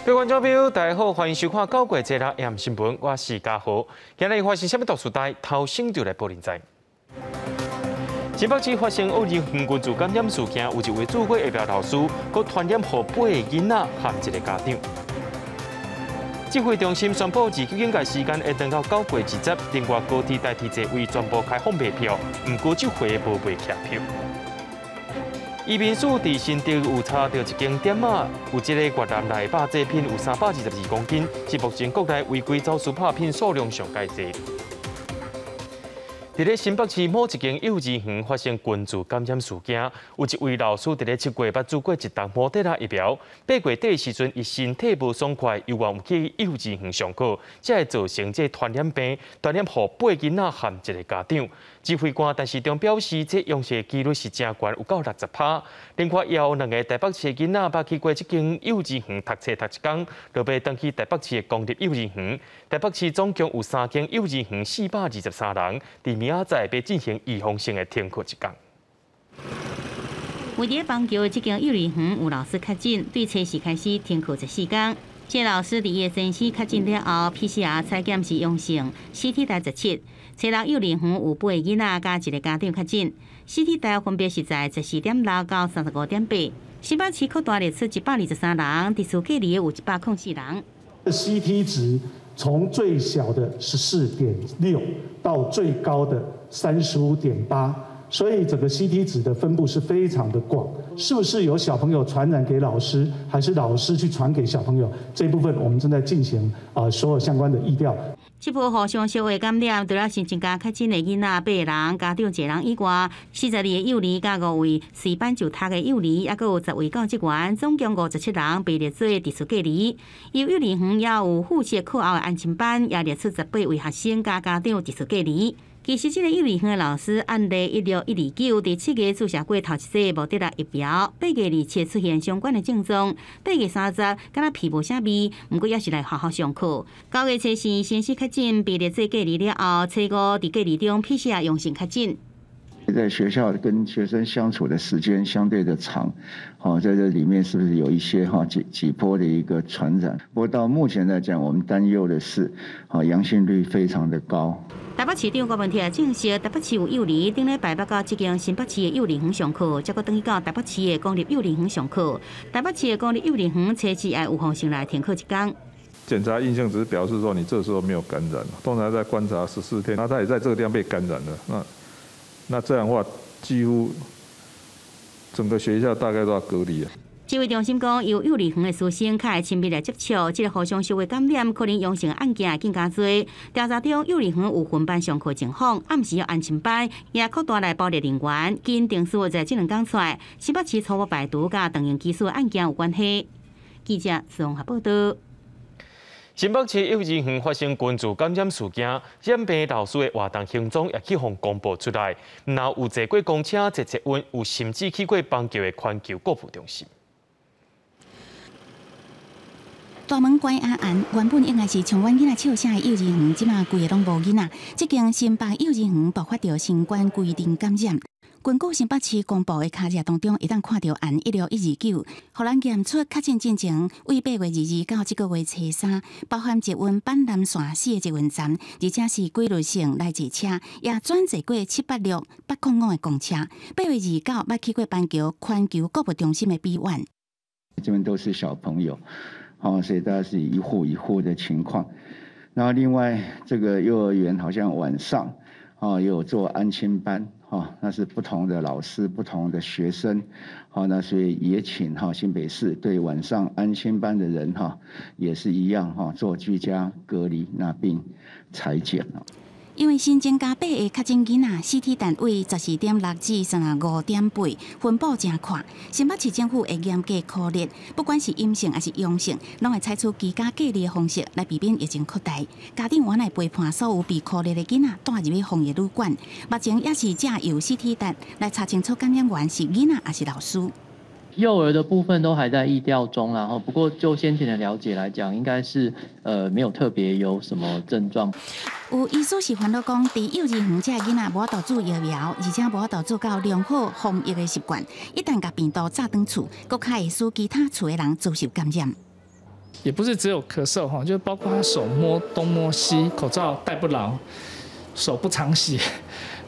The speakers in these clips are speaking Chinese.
各位观众朋友，大家好，欢迎收看《九月节日AM新闻》，我是嘉豪。今日发生什么大事代？头先就来报您知。新北市发生幼儿园群聚感染事件，有一位主管下老师，佮传染给8个囡仔和一个家长。指挥中心宣布，自究竟个时间会等到9月20日。另外，高铁代替座位全部开放卖票，不过这回无卖客票。移民署伫新竹有查到一间店仔，有一个越南来肉制品有322公斤，是目前国内违规走私拍品数量上介济。伫咧新北市某一间幼儿园发生群聚感染事件，有一位老师伫咧7月捌煮过一档莫德拉疫苗，8月底时阵伊身体无爽快，又往去幼儿园上课，才会造成这传染病，传染予8个囡仔和一个家长。指挥官陈时中表示，这阳性几率是真悬，有到60%。另外，也有2个台北市的囡仔捌去过这间幼儿园读册读一天，就要登去台北市的公立幼儿园。台北市总共有3间幼儿园423人，伫明仔载要进行预防性的停课一天。为伫邦桥这间幼儿园有老师确诊，对测试开始停课14天。这老师伫伊身体确诊了后 ，PCR 采检是阳性 ，CT 值17。初六幼儿园有8个囡仔加一个家长确诊 ，CT 值分别是在14.6到35.8。新北市扩大列出123人，地区隔离有104人。CT 值从最小的14.6到最高的35.8。所以整个 CT 值的分布是非常的广，是不是有小朋友传染给老师，还是老师去传给小朋友？这部分我们正在进行所有相关的疫调。这波互相小的感染，除了新增加确诊的囡仔8个人，家长1个人以外，42个幼儿加5位随班就读的幼儿，也佫有10位教职员，总共57人被列做地区隔离。幼儿园也有复习课后的安亲班，也列出18位学生加家长地区隔离。其实，这个幼儿园的老师按例16129，第7月注射过头一剂莫德拉疫苗，8月27出现相关的症状，8月30敢若皮无啥味，不过也是来好好上课。9月7先是确诊，被列做隔离了后，初5伫隔离中 PCR 阳性确诊。在学校跟学生相处的时间相对的长，在这里面是不是有一些几波的一个传染？不过到目前来讲，我们担忧的是，阳性率非常的高。台北市长郭文铁证实，台北市有幼儿顶礼拜捌到这间新北市的幼儿园上课，结果等去到台北市的公立幼儿园上课。台北市的公立幼儿园初期要有防性来停课1天。检查阴性只是表示说你这时候没有感染，通常在观察14天，那他也在这个地方被感染了，那这样的话，几乎整个学校大概都要隔离了。指挥中心讲，由幼儿园的师生较会亲密来接触，这个互相相的感染，可能阳性的案件更加多。调查中，幼儿园有分班上课情况，暗时有安亲班，也扩大来包列人员。经定数在这2天出来，新北市初步排除甲动用技术案件有关系。记者苏荣华报道。新北市幼儿园发生群聚感染事件，染病老师的活动行踪也去互公布出来。然后有坐过公车、坐运，有甚至去过邦桥的环球购物中心。大门关安安原本应该是充满囡仔笑声的幼儿园，即马规个拢无囡仔。这间新北幼儿园爆发着新冠规定感染。根据新北市公布的卡册当中，会当看到按16129，互咱验出确诊进程为8月22到这个月初3，包含捷运板南线4个捷运站，而且是规律性来坐车，也转坐过786、805的公车。8月29捌去过板桥环球购物中心的 B1。这边都是小朋友。所以大概是一户一户的情况。然后另外这个幼儿园好像晚上有做安亲班，那是不同的老师、不同的学生，那所以也请新北市对晚上安亲班的人也是一样做居家隔离，那并采检。因为新增加8个确诊囡仔 ，CT 单位14.6至35.8，分布真快。新北市政府会严格考虑，不管是阴性还是阳性，拢会采取居家隔离的方式来避免疫情扩大。家长原来陪伴所有被考虑的囡仔带入去防疫旅馆，目前也是借由 CT 单来查清楚感染源是囡仔还是老师。幼儿的部分都还在疫调中啦，不过就先前的了解来讲，应该是没有特别有什么症状。有医师是烦恼讲，伫幼儿园这囡仔无法度做疫苗，而且无法度做到良好防疫的习惯，一旦甲病毒炸转厝，更较会使其他厝的人遭受感染。也不是只有咳嗽哈，就包括他手摸东摸西，口罩戴不牢，手不常洗，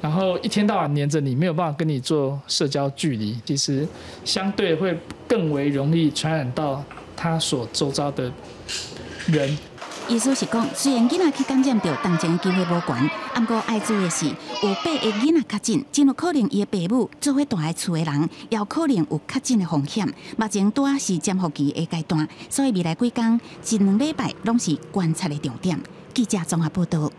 然后一天到晚黏着你，没有办法跟你做社交距离，其实相对会更为容易传染到他所周遭的人。意思是讲，虽然囡仔去感染到重症的机会无悬，不过爱注意的是，有8个囡仔确诊，真有可能伊的父母做伙住在厝的人，也有可能有确诊的风险。目前拄是潜伏期的阶段，所以未来几天、1、2礼拜拢是观察的重点。记者综合报道。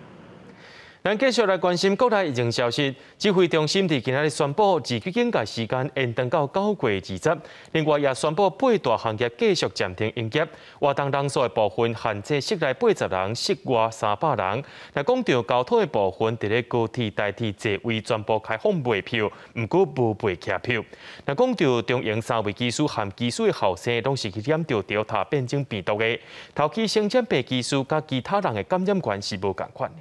咱继续来关心国内疫情消息。指挥中心伫今仔日宣布，自己警戒时间延长到9月20日。另外也宣布8大行业继续暂停营业，活动人数的部分限制室内80人，室外300人。那讲到交通的部分，伫咧高铁、台铁座位全部开放卖票，毋过无卖客票。那讲到中营3位技师含技师的后生，拢是去染到Delta变种病毒的。头期生检白技师甲其他人的感染源是无共款的。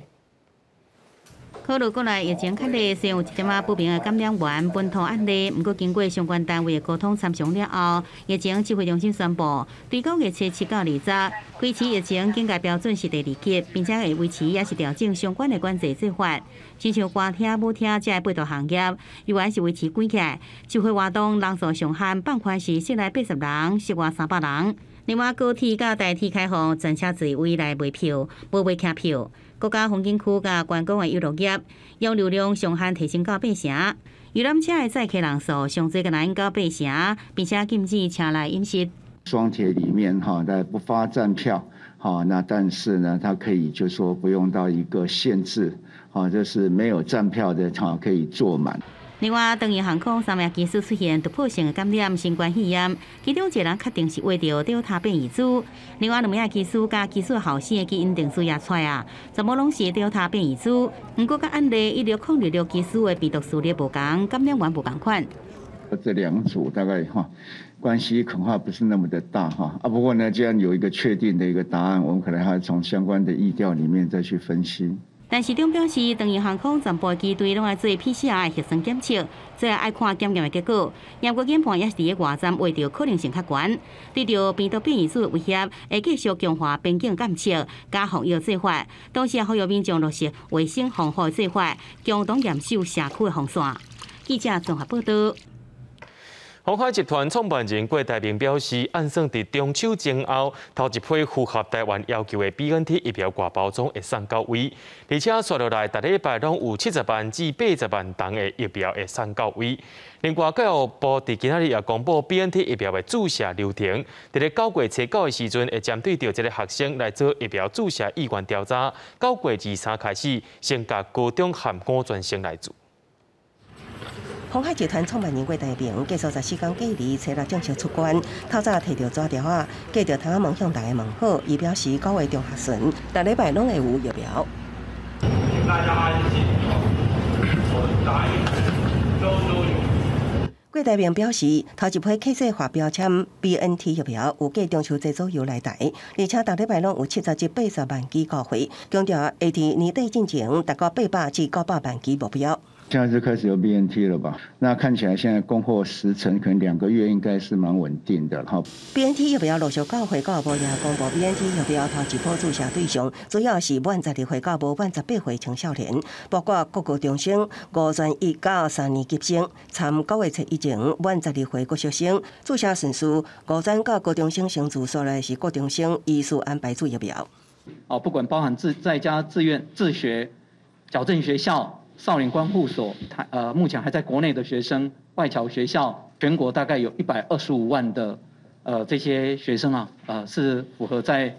考虑国内疫情较厉，虽然有1点仔不明的感染源本土案例，不过经过相关单位的沟通参详了后，疫情指挥中心宣布，对9月7到20日，维持疫情警戒标准是第2级，并且会维持也是调整相关的管制做法。亲像歌厅、舞厅这8大行业，依然是维持关起来，集会活动人数上限放宽是室内80人，室外300人。另外，高铁甲台铁开放专车座位来卖票，无卖客票。国家风景区甲观光的娱乐业，用流量上限提升到8成，游览车的载客人数上最个难到8成，并且禁止车内饮食。双铁里面哈，它不发站票，好，那但是呢，它可以就说不用到一个限制，好，就是没有站票的哈可以坐满。另外，长荣航空3名机师出现突破性的感染新冠肺炎，其中1人确定是为着Delta变异株，另外2名机师甲机师后生的基因定数也出啊，全部拢是Delta变异株。不过，甲案例16006机师的病毒数列无同，感染源无同款。这2组大概哈关系恐怕不是那么的大哈啊，不过呢，既然有一个确定的一个答案，我们可能还要从相关的疫调里面再去分析。但市长表示，长荣航空全部机队拢爱做 PCR 的核酸检测，最后爱看检验的结果。严格研判也是伫外站为着可能性较悬，对着病毒变异株的威胁，会继续强化边境检测、加防疫做法，同时也呼吁民众落实卫生防护做法，共同严守社区的防线。记者综合报道。鸿海集团创办人郭台铭表示，按算伫中秋前后，头一批符合台湾要求的 BNT 疫苗外包装会送到位，而且刷落来，逐礼拜拢有70万至80万吨的疫苗会送到位。另外，教育部伫今仔日也公布 BNT 疫苗的注射流程，伫咧9月初9的时阵，会针对着这个学生来做疫苗注射意愿调查。9月23开始，先甲高中和高专生来做。鸿海集团创办人郭台铭继续14天隔离，初6正式出关。透早摕到纸条啊，寄着窗仔门向大家问好，伊表示9月中下旬，逐礼拜拢会有疫苗。请大家安心，我答应，周周有。郭台铭表示，头一批客制化标签 BNT 疫苗有继中秋节左右来台，而且逐礼拜拢有70至80万剂到货，强调会伫年底进前达到800至900万剂目标。现在就开始有 BNT 了吧？那看起来现在供货时程可能2个月应该是蛮稳定的哈。BNT 疫苗陆续到货，教育部也公布 BNT 疫苗头一波注射对象，主要是满12岁到无满18岁青少年，包括国高中生、5专1到3年级生，参9月初以前满12岁国小生。注射顺序，5专到高中生先注射的是高中生，依序安排注疫苗。不管包含在家自愿自学、矫正学校。少年观护所，目前还在国内的学生，外侨学校，全国大概有125万的这些学生啊，是符合在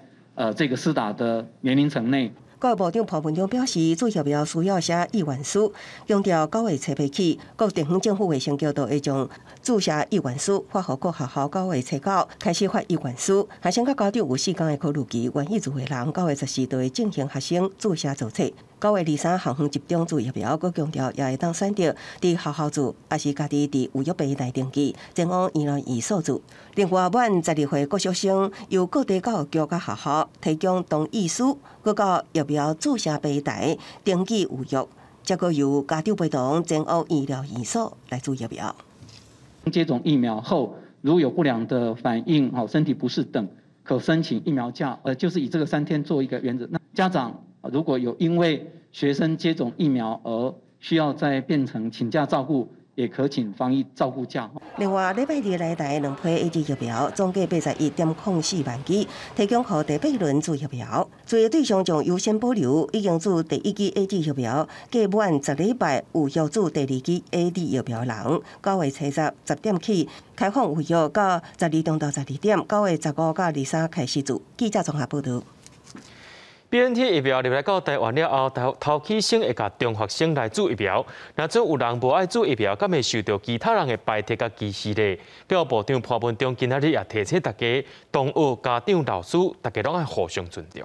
这个施打的年龄层内。教育部长潘文忠表示，注疫苗需要写意愿书，强调9月初起，各地方政府卫生局都会将注射意愿书发予各学校。9月初9开始发意愿书，学生甲家长有4天的考虑期，愿意注的人9月14就会进行学生注射注册。9月23校方集中注疫苗，佮强调也会当选择伫学校注，也是家己伫有约备内登记，前往医院医所注。另外，满12岁国小生由各地教育局甲学校提供同意书，佮到疫苗注射平台登记有约，再佮由家长陪同前往医疗医所来注疫苗。接种疫苗后，如有不良的反应、身体不适等，可申请疫苗假，就是以这个3天做一个原则。那家长如果有因为学生接种疫苗而需要再变成请假照顾，也可请防疫照顾假。另外，礼拜日来台2批 AZ 疫苗，总计81.04万剂，提供予第8轮注疫苗。注意对象将优先保留已经注第1剂 AZ 疫苗，计满10礼拜有约注第2剂 AZ 疫苗人，9月初10点起开放预约到12点到12点，9月15到23开始注。记者综合报道。BNT 疫苗入来到台湾了后，头起先会甲中学生来注疫苗。若做有人无爱注疫苗，敢会受到其他人的排斥甲歧视咧？教育部长潘文忠今仔日也提醒大家，同学、家长、老师，大家拢要互相尊重。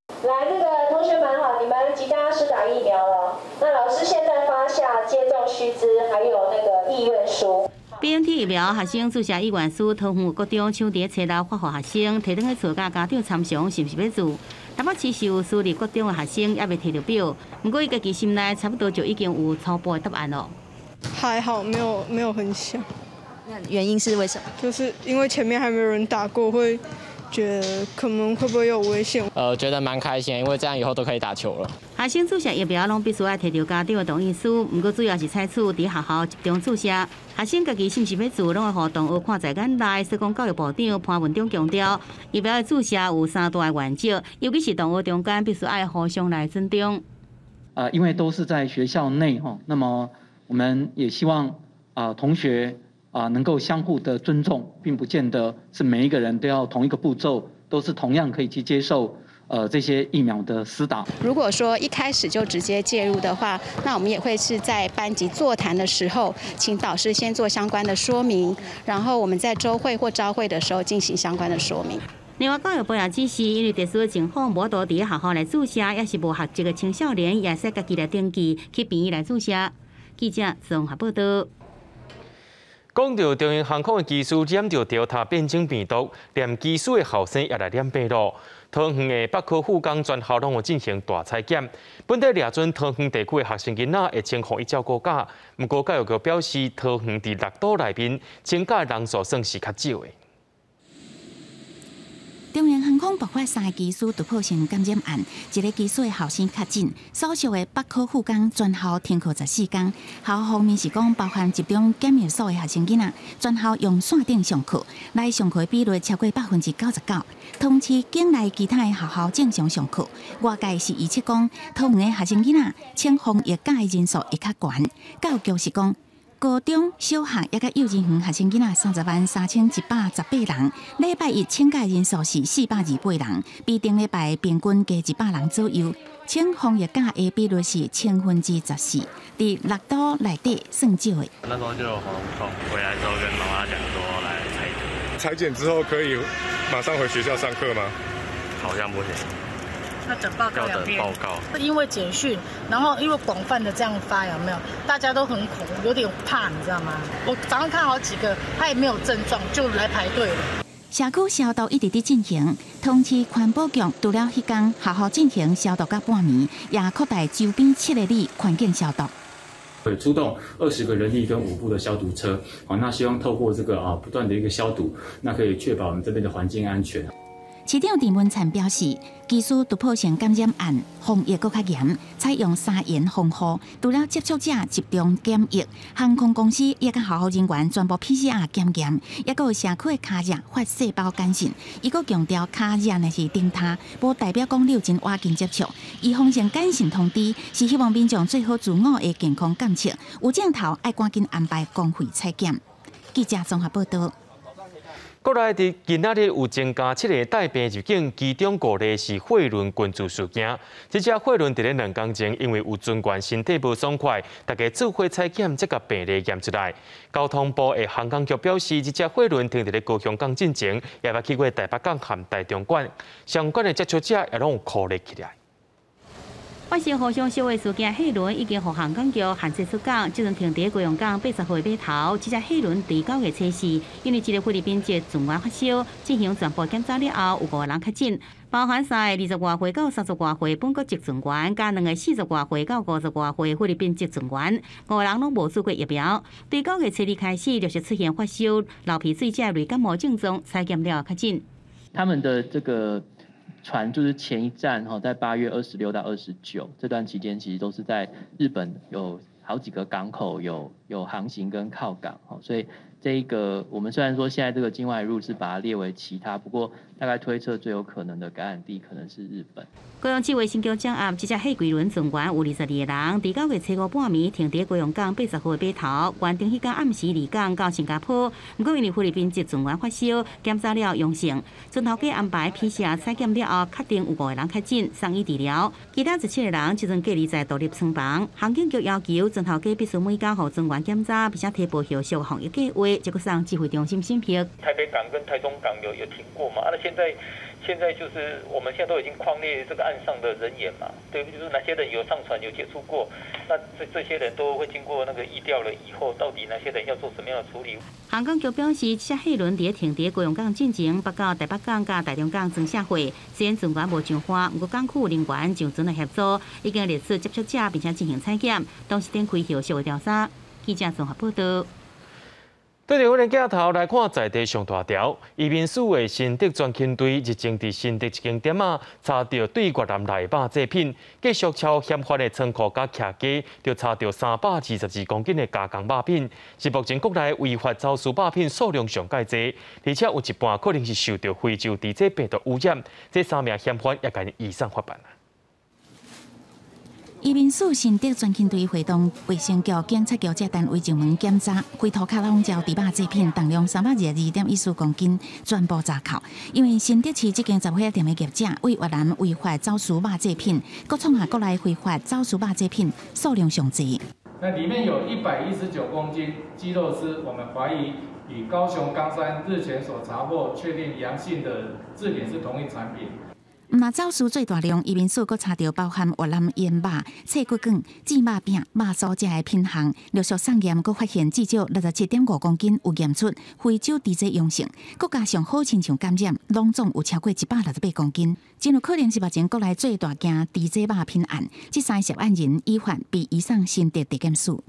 来，同学们好，你们即将要施打疫苗了。那老师现在发下接种须知，还有意愿书。BNT 疫苗学生注射意愿书，桃园国中抢伫车楼发予学生，提转去厝甲家长参详，是毋是要注？台北市是有私立国中的学生也未摕到表，不过伊家己心内差不多就已经有初步的答案了。还好，没有很想。那原因是为什么？就是因为前面还没有人打过，会觉得可能会不会有危险？觉得蛮开心，因为这样以后都可以打球了。学生注射疫苗拢必须要摕到家长的同意书，不过主要是采取伫学校集中注射。学生家己是毋是要注，拢会予同学看在眼内。所以讲，教育部长潘文忠强调，疫苗的注射有3大原则，尤其是同学中间必须要互相来尊重。因为都是在学校内哈，那么我们也希望同学能够相互的尊重，并不见得是每一个人都要同一个步骤，都是同样可以去接受这些疫苗的施打。如果说一开始就直接介入的话，那我们也会是在班级座谈的时候，请导师先做相关的说明，然后我们在周会或朝会的时候进行相关的说明。另外，教育部也指示，因为特殊的情况，无多伫学校来注射，也是无学籍的青少年，也使家己来登记去病院来注射。记者综合报道。讲到中英航空的机师染到Delta变种病毒，连机师的后生也来染病咯。桃园的北科复工全校拢有进行大采检，本地掠准桃园地区的学生囡仔会前互伊照顾假，不过教育局表示，桃园伫6都内面请假的人数算是较少的。中原航空爆发3个机师突破性感染案，一个机师的后生确诊，所属的北科复工全校停课14天。校方面是讲，包含集中检疫所的学生囡仔，全校用线顶上课，来上课的比率超过99%。通知境内其他的学校正常上课。外界是预测讲，桃园的学生囡仔请防疫假的人数会较悬。教育局是讲，高中小学也甲幼稚园学生囡仔303118人，礼拜一请假人数是428人，比顶礼拜平均加100人左右。请防疫假的比率是14%，伫6都内底算少的。那时候就有喉咙痛，回来之后跟妈妈讲说来采检。采检之后可以马上回学校上课吗？好像不行。要等报告2天，要等报告。因为简讯，然后因为广泛的这样发，有没有？大家都很恐，有点怕，你知道吗？我早上看好几个，他也没有症状，就来排队了。社区消毒一直在进行，通知环保局除了迄天学校进行消毒到半暝，也扩大周边7个里环境消毒。会出动20个人力跟5部的消毒车，好，那希望透过这个不断的一个消毒，那可以确保我们这边的环境安全。市长陈文灿表示，技术突破性感染案防疫更较严，采用3严防护，除了接触者集中检疫，航空公司也甲学校人员全部 PCR 检验，也有社区的卡热发细胞感染。伊阁强调，卡热呢是顶塔，无代表讲你有真晚近接触。预防性感染通知是希望民众最好自我的健康监测，有症头爱赶紧安排公费采检。记者综合报道。国内伫今仔日有增加7个带病入境，其中5例是货轮群聚事件。这只货轮伫咧2天前，因为有船员身体无爽快，大家自费采检，才甲病例验出来。交通部的航港局表示，这只货轮停伫咧高雄港进前，也捌去过台北港和台中港，相关的接触者也拢有扣列起来。发生互相烧的事件，货轮已经互航港局限制出港，即阵停伫高雄港80号码头。这只货轮伫9月初4，因为一个菲律宾籍船员发烧，进行全部检查了后，有5个人确诊，包含3个20多岁到30多岁本国籍船员，加2个40多岁到50多岁菲律宾籍船员，5个人拢无做过疫苗。对9月初2开始，陆续出现发烧、流鼻水这类感冒症状，采检了确诊。他们的这个船就是前一站在8月26到29这段期间，其实都是在日本有好几个港口有航行跟靠港，所以这一个我们虽然说现在这个境外入是把它列为其他，不过大概推测最有可能的感染地可能是日本。高雄市卫生局掌握这只货柜轮船员有22个人，伫9月初5半暝停伫高雄港80号码头，原定迄天暗时离港到新加坡，不过因为菲律宾籍船员发烧，检查了阳性，船头家安排PCR采检了后，确定有5个人确诊，送医治疗，其他17个人即阵隔离在独立舱房。航警局要求船头家必须每天互船员检查，并且提报后续防疫计划，结果上指挥中心审批。台北港跟台中港有停过嘛？那现在就是我们现在都已经匡列这个岸上的人员嘛，对，就是哪些人有上船有接触过，那这些人都会经过那个疫调了以后，到底哪些人要做什么样的处理？航港局表示，这货轮伫停伫高雄港进前，北到台北港甲台中港装卸货，虽然船员无上岸，不过港区人员上船来协助，已经列出接触者，并且进行采检，同时展开后续的调查。记者综合报道。对着阮的镜头来看在地上大条，移民署的新竹专勤队日前伫新竹一间店查到对越南来肉制品，继续朝嫌犯的仓库甲徛街，就查到322公斤的加工肉品，是目前国内违法走私肉品数量上介济，而且有一半可能是受到非洲猪这病毒污染。这3名嫌犯也甲移送法办。移民署新竹专勤队会同卫生局、警察局这单位进门检查，回头卡拢交猪肉制品重量322.14公斤，全部查扣。因为新竹市这间杂货店的业者为越南违法走私肉制品，各创下国内非法走私肉制品数量上济。那里面有119公斤鸡肉丝，我们怀疑与高雄冈山日前所查获确定阳性的字典是同一产品。毋若走私最大量，移民署阁查到包含越南腌肉、脆骨卷、煎肉饼、肉酥这的品项，陆续送验，阁发现至少67.5公斤有验出非洲猪瘟阳性，阁加上好亲像感染，拢总有超过168公斤，真有可能是目前国内最大件猪瘟肉品案。这3涉案人依法被移送新竹地检署。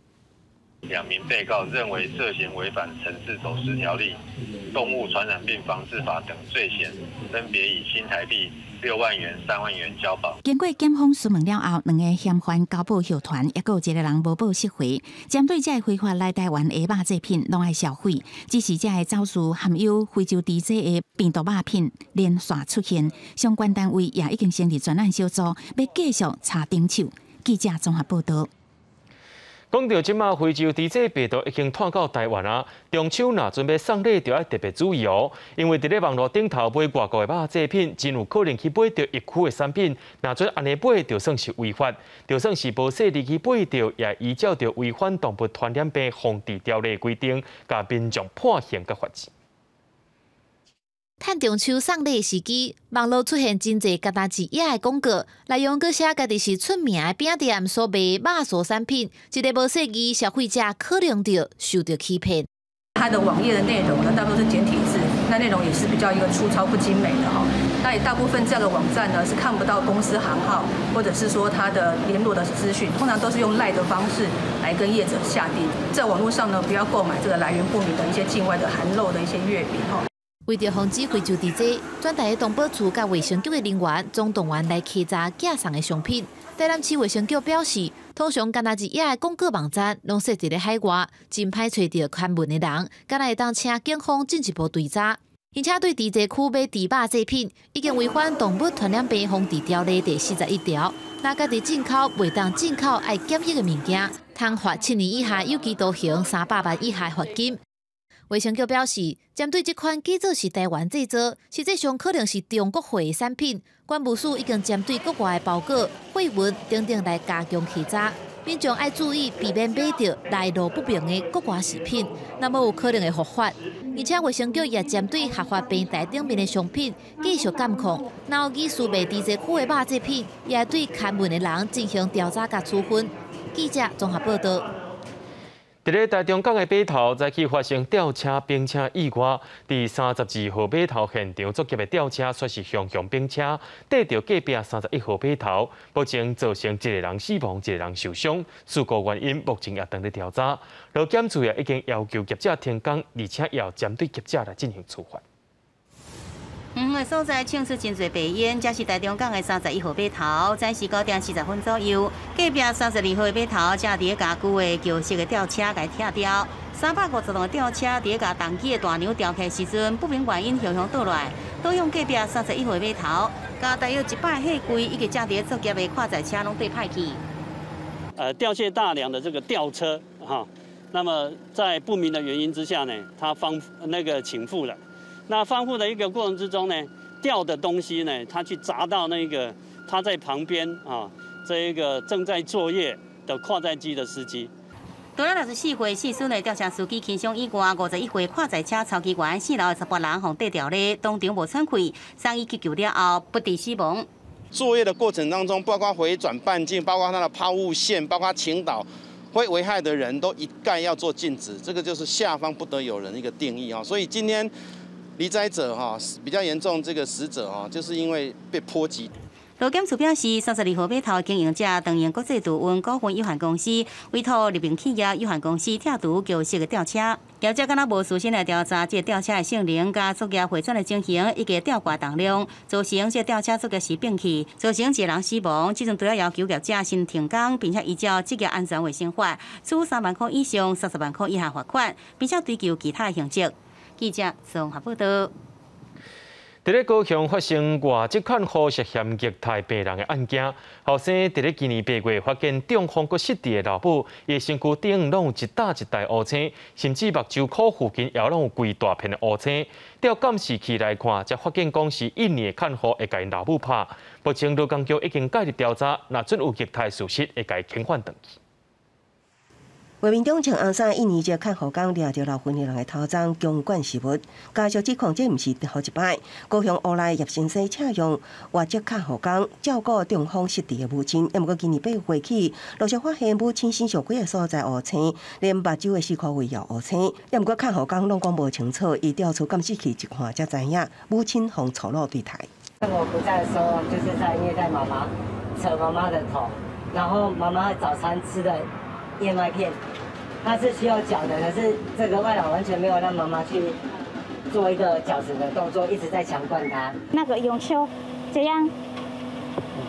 2名被告认为涉嫌违反《城市走私条例》、《动物传染病防治法》等罪嫌，分别以新台币6万元、3万元交保。经过检方询问了后，2个嫌犯交保候团，也有1个人无保释回。针对这非法来台湾的肉制品，拢爱销毁，只是这走私含有非洲猪瘟的病毒肉品连续出现，相关单位也已经成立专案小组，要继续查顶手。记者综合报道。讲到即马非洲猪瘟病毒已经传到台湾啊，中秋若准备送礼，就要特别注意哦，因为伫咧网络顶头买外国的肉制品，真有可能去买到疫区的产品。若准安尼买，就算是违法，就算是无说你去买到，也依照着违反动物传染病防治条例规定，甲民众判刑甲罚钱。趁中秋送礼时机，网络出现真侪甲大字野的广告，内容佫写家己是出名的饼店所卖肉素产品，一个无细记，消费者可能就受到欺骗。它的网页的内容呢，大部分都是简体字，那内容也是比较一个粗糙不精美的哈。那也大部分这样的网站呢，是看不到公司行号，或者是说它的联络的资讯，通常都是用赖的方式来跟业者下订。在网络上呢，不要购买这个来源不明的一些境外的含肉的一些月饼哈。为着防止非洲猪瘟，全台的动保处甲卫生局的人员总动员来稽查寄送的商品。台南市卫生局表示，通常干那一野的广告网站拢设置咧海外，真歹找到刊文的人，干那会当请警方进一步追查。而且对猪瘟区买猪肉制品，已经违反动物传染病防治条例第41条。若家己进口袂当进口爱检疫的物件，通罚7年以下有期徒刑300万以下罚金。卫生局表示，针对这款假造是台湾制造，实际上可能是中国货的产品，关务署已经针对国外的包裹、货文等来加强稽查。民众要注意，避免买到来路不明的国外食品，那么有可能会违法。而且卫生局也针对合法平台顶面的商品继续监控，若有疑似卖低这区的肉制品，也会对刊文的人进行调查甲处分。记者综合报道。伫咧台中港的码头，早起发生吊车并车意外。第32号码头现场作业的吊车说是向并车，缀到隔壁31号码头，目前造成一个人死亡，一个人受伤。事故原因目前也正在调查。劳检处也已经要求业者停工，而且也要针对业者来进行处罚。远的所在庆祝真侪白烟，这是台中港的31号码头，早时9点40分左右，隔壁32号码头正伫咧加固的旧式的吊车给拆掉，350吨的吊车伫咧甲重机的大梁吊起时阵，不明原因向倒来，倒向隔壁31号码头，甲大约100货柜以及正伫咧作业的跨载车拢对歹去。吊卸大梁的这个吊车那么在不明的原因之下呢，它倾覆了。那翻覆的一个过程之中呢，吊的东西呢，它去砸到他在旁边这一个正在作业的跨载机的司机。除了64岁4岁的吊车司机轻伤以外，51岁跨载车超机员4楼的18人互逮掉咧，当场无喘气，送医急救了后不治死亡。作业的过程当中，包括回转半径，包括它的抛物线，包括倾倒。会危害的人都一概要做禁止，这个就是下方不得有人一个定义所以今天罹灾者比较严重，这个死者就是因为被波及。劳检处表示，32号码头经营者长盈国际渡运股份有限公司委托立明企业有限公司拆除旧式的吊车，业者敢若无事先来调查这吊车的性能、甲作业回转的情形以及吊挂重量，造成这吊车作业时并去，造成一人死亡。即阵除了要求业者先停工，并且依照职业安全卫生法，处3万块以上30万块以下罚款，并且追究其他的刑责。记者综合报道。伫咧高雄发生外籍看护涉嫌虐待病人的案件，后生伫咧今年8月发现中风阁失智的老母，伊的身躯顶拢有一大乌青，甚至目睭壳附近也拢有规大片的乌青。调监视器来看，才发现讲是印尼的看护会甲因老母拍。目前劳工局已经介入调查，若准有虐待事实，会甲伊遣返转去。画面中穿红衫印尼籍看护工掠着老婚人的头鬃强灌食物，家属指控这毋是头一摆。高雄乌来叶先生请用外籍看护工照顾中风失智的母亲，也毋过今年8月起，陆续发现母亲身上几个所在乌青，连目睭的4颗位也乌青。也毋过看护工拢讲无清楚，伊调出监视器一看才知影，母亲互丑陋对待。我不在的时候，就是在虐待妈妈，扯妈妈的头，然后妈妈早餐吃的燕麦片。他是需要绞的，可是这个外劳完全没有让妈妈去做一个绞食的动作，一直在强灌她。那个用手这样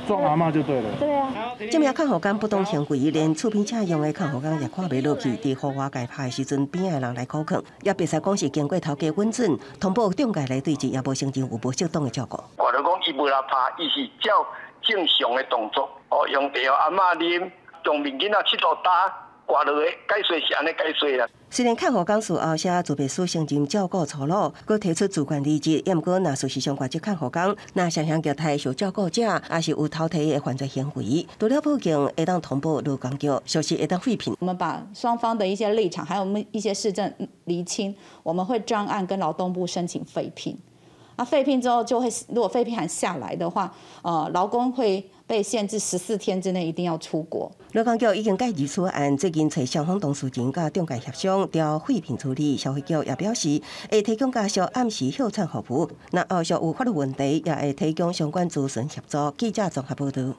撞阿嬷就对了。对啊。这名看护工不当行为，连厝边请用的看护工也看袂落去，伫雨外界拍的时阵，边的人来苦劝，也别使讲是经过头家允准，通报中介来对峙，也无形成有无适当的照顾。我就讲伊无来拍，伊是照正常的动作，用茶互阿嬷啉，用面巾7度打。挂落去，解说是安尼解说啦。虽然看护工事后写自备书承认照顾粗鲁，佮提出主观理解，也毋过若事实上外籍看护工，若想虐待受照顾者，也是有偷提的犯罪行为，除了报警，会当通报劳工局，消息会当废品。我们把双方的一些立场，还有一些事证厘清，我们会专案跟劳动部申请废聘。废聘之后就会，如果废聘函下来的话，劳工会被限制14天之内一定要出国。劳工局已经介入此案，最近找双方当事人甲中介协商，调废聘处理。消费局也表示，会提供家属按时hel产服务，若后续有法律问题，也会提供相关咨询协助。记者综合报道。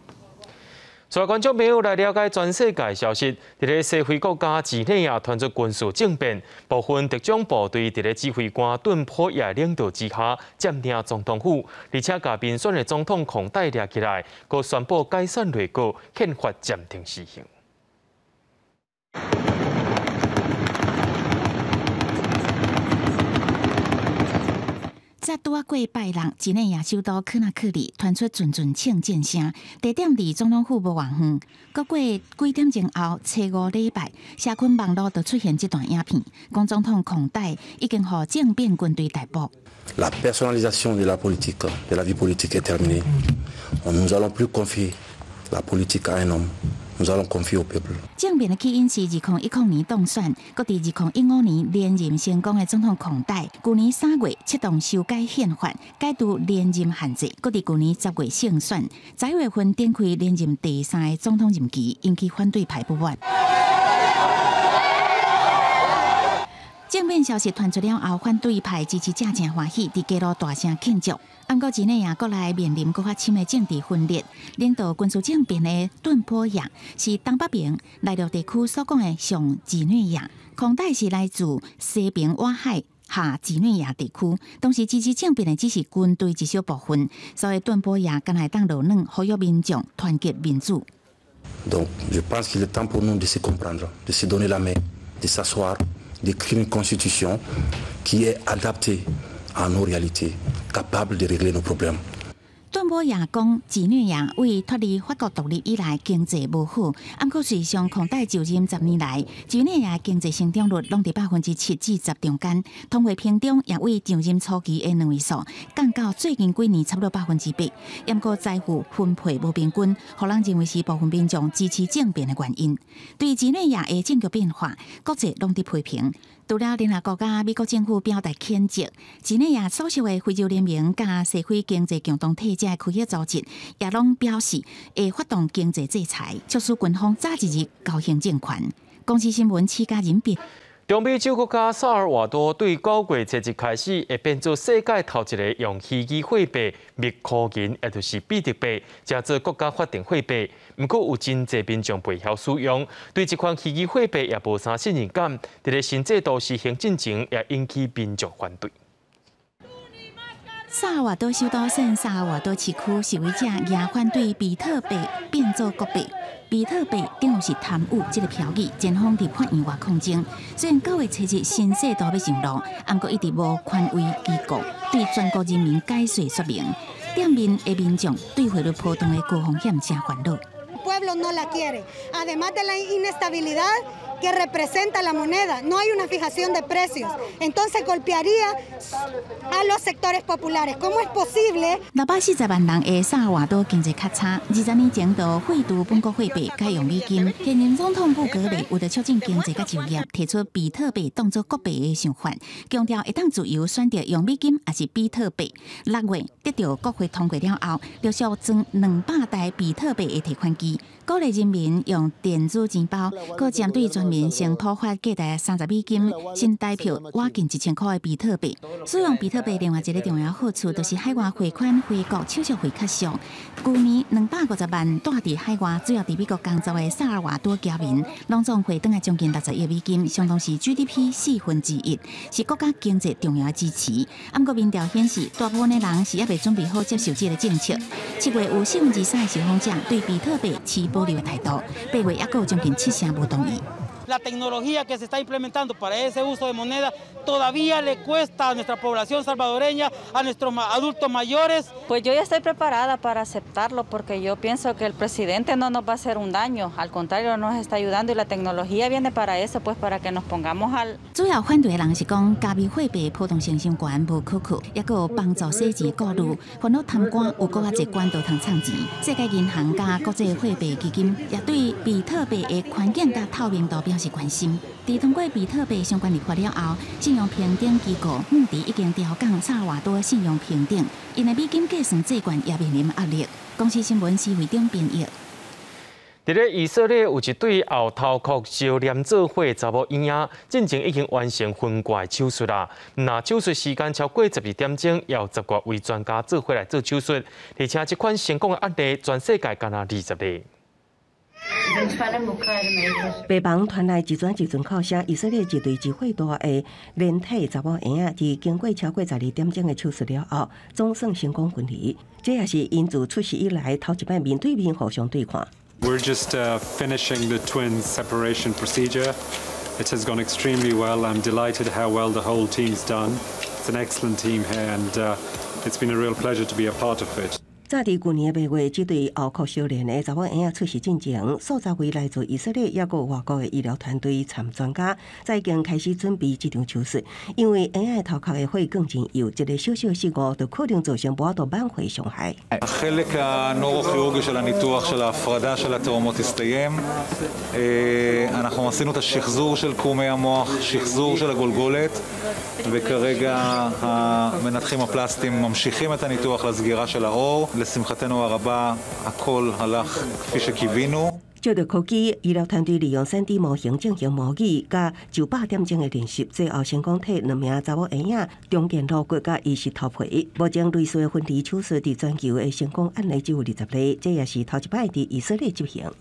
带观众朋友来了解全世界消息。伫咧西非国家几内亚传出军事政变，部分特种部队伫咧指挥官顿普亚领导之下占领总统府，而且甲民选的总统孔戴抓起来，佮宣布解散内阁，宪法暂停施行。才拄啊过拜六，几内亚首都科纳克里传出阵阵庆建声，地点伫总统府无偌远。过几点钟后，初5礼拜，社群网络就出现这段影片，讲总统孔戴已经互政变军队逮捕。La personnalisation de la politique, de la vie politique est terminée. Nous allons plus confier la politique à un homme, nous allons confier au peuple。正面的起因是2010年当选，搁伫2015年连任成功的总统孔代，去年3月启动修改宪法，解除连任限制，搁伫去年10月胜选，11月份展开连任第3个总统任期，引起反对派不满。正面消息传出了后，反对派支持者真欢喜，伫街路大声庆祝。不过，几内亚国内面临搁较深的政治分裂，领导军事政变的顿波亚是东北边内陆地区所讲的上几内亚，孔代是来自西边瓦海下几内亚地区。当时支持政变的只是军队一小部分，所以顿波亚敢来当落软，呼吁民众团结民主。Donc, je pense qu'il est temps pour nous de se comprendre, de se donner la main, de s'asseoir, d'écrire une constitution qui est adaptée à nos réalités, capable de régler nos problèmes. 顿波亚讲，几内亚为脱离法国独立以来经济无好，不过随上孔代就任10年来，几内亚经济成长率拢伫7%至10%中间，通货膨胀也为上任初期的2位数降到最近几年差不多8%。不过财富分配无平均，互人认为是部分民众支持政变的原因。对几内亚的政局变化，国际拢伫批评。除了联合国家、美国政府表达谴责，几内亚所属的非洲联盟甲西非经济共同体这区域组织也拢表示会发动经济制裁，促使军方早一日高行政权。公司新闻，起家人民。中美洲国家萨尔瓦多对9月7日开始会变做世界头一个用虚拟货币密箍银，也就是比特币，加做国家法定货币。不过有真侪民众袂晓使用，对这款虚拟货币也无啥信任感。伫个新制度实行进程，也引起民众反对。萨尔瓦多首都圣萨尔瓦多市区示威者也反对比特币变做国币。比特币等于是贪污这个标语，前方伫法院外抗争。虽然9月7日新制度要上路，不过一直无权威机构对全国人民解说说明。店面的民众对汇率波动的高风险真烦恼。pueblo no la quiere. Además de la inestabilidad que representa la moneda, no hay una fijación de precios. Entonces golpearía a los sectores populares. ¿Cómo es posible? 640万人的萨尔瓦多经济较差，20年前就废除本国货币，改用美金。现任总统布格雷为了促进经济甲就业，提出比特币当作国币的想法，强调会当自由选择用美金还是比特币。6月得到国会通过了后，陆续装200台比特币的提款机，鼓励人民用电子钱包，搁针对全面性普发价值30美金新台票挖近1000块的比特币。使用比特币另外一个重要好处，就是海外汇款回国手续费较俗。去年250万住伫海外，主要伫美国工作的萨尔瓦多侨民，拢总汇转来将近60亿美金，相当是 GDP 1/4，是国家经济重要的支持。不过民调显示，大部分的人是还未准备好接受这个政策。7月有3/4的受访者对比特币持保留的态度，8月也有将近7成无同意。La tecnología que se está implementando para ese uso de moneda todavía le cuesta a nuestra población salvadoreña, a nuestros adultos mayores. Pues yo ya estoy preparada para aceptarlo porque yo pienso que el presidente no nos va a hacer un daño, al contrario nos está ayudando y la tecnología viene para eso, pues para que nos pongamos al。主要反对的人是讲加密货币波动性相关无可靠，也有帮助洗钱过滤，烦恼贪官有搁较侪管道通创钱。世界银行甲国际货币基金也对比特币的环境甲透明度表示关心。在通过比特币相关立法了后，信用评定机构穆迪已经调降萨尔瓦多信用评定，因为美金计算这关也面临压力。公司新闻是会长编译。伫咧以色列有一对后头壳烧黏做伙查某婴仔，进前已经完成分割手术啦。那手术时间超过12点钟，也有10个位专家做伙来做手术，而且这款成功的案例，全世界敢若20例。病房传来一阵哭声，以色列一对2岁大的连体查某婴仔，伫经过超过12点钟的手术了后，总算成功分离。这也是因自出事以来头一摆面对面互相对看。We're just finishing the twins separation procedure. It has gone extremely well. I'm delighted how well the whole team's done. It's an excellent team here, and it's been a real pleasure to be a part of it. 早伫去年8月，这对奥克少年的查某婴仔出事进前，数十位来自以色列也个外国的医疗团队参专家，早已经开始准备这场手术。因为婴仔头壳的血管真幼，一个小小失误就可能造成无法度挽回伤害。החלק הנוירוכירורגי של הניתוח של ההפרדה של התאומות הסתיים. אנחנו עשינו את השחזור של קרומי המוח, שחזור של הגולגולת, וכרגע המנתחים הפלסטיים ממשיכים את הניתוח לסגירה של העור. לשמחתנו הרבה, הכל הלך כפי שקיווינו. 照着科技，医疗团队利用3D 模型进行模拟，加900点钟的练习，最后成功替2名查某婴仔中间颅骨甲移植头皮。目前类似的分离手术伫全球的成功案例只有20例，这也是头一摆伫以色列执行。